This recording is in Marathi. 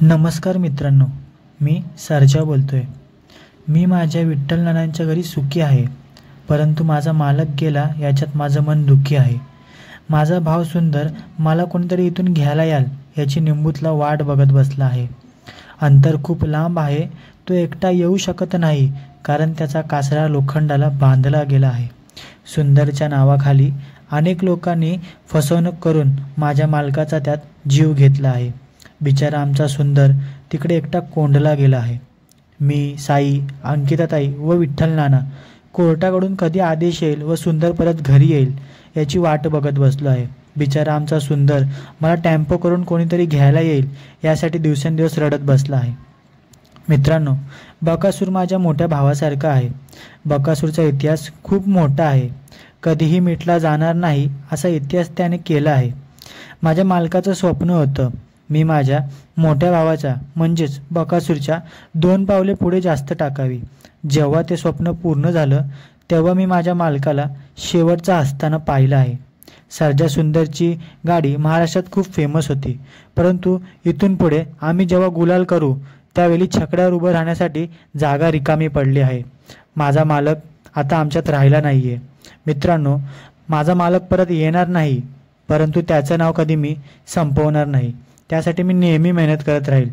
नमस्कार मित्रांनो, मी सरजा बोलतोय। मी माझ्या विठ्ठल नानांच्या घरी सुखी आहे, परंतु माझा मालक गेला याच्यात माझं मन दुःखी आहे। माझा भाव सुंदर मला कोणीतरी इथून घ्यायला याल याची निंबूतला वाट बघत बसला आहे। अंतर खूप लांब आहे, तो एकटा येऊ शकत नाही, कारण त्याचा कासरा लोखंडाला बांधला गेला आहे। सुंदरच्या नावाखाली अनेक लोकांनी फसवणूक करून माझ्या मालकाचा त्यात जीव घेतला आहे। बिचारा आमचा सुंदर तिकडे एकटा कोंडला गेला आहे। मी, साई, अंकिताताई व विठ्ठल नाना कोर्टाकडून कधी आदेश येईल व सुंदर परत घरी येईल याची वाट बघत बसलो आहे। बिचारा आमचा सुंदर मला टेम्पो करून कोणीतरी घ्यायला येईल यासाठी दिवसेंदिवस रडत बसला आहे। मित्रांनो, बकासूर माझ्या मोठ्या भावासारखा आहे। बकासूरचा इतिहास खूप मोठा आहे, कधीही मिटला जाणार नाही असा इतिहास त्याने केला आहे। माझ्या मालकाचं स्वप्न होतं मी माझ्या मोठ्या भावाच्या म्हणजेच बकासूरच्या 2 पावले पुढे जास्त टाकावी। जेव्हा ते स्वप्न पूर्ण झालं तेव्हा मी माझ्या मालकाला शेवटचा असताना पाहिलं आहे। सर्जा सुंदरची गाडी महाराष्ट्रात खूप फेमस होती, परंतु इथून पुढे आम्ही जेव्हा गुलाल करू त्यावेळी छकड्यावर उभं राहण्यासाठी जागा रिकामी पडली आहे। माझा मालक आता आमच्यात राहिला नाही आहे। मित्रांनो, माझा मालक परत येणार नाही, परंतु त्याचं नाव कधी मी संपवणार नाही। त्यासाठी मी नेहमी मेहनत करत राहील।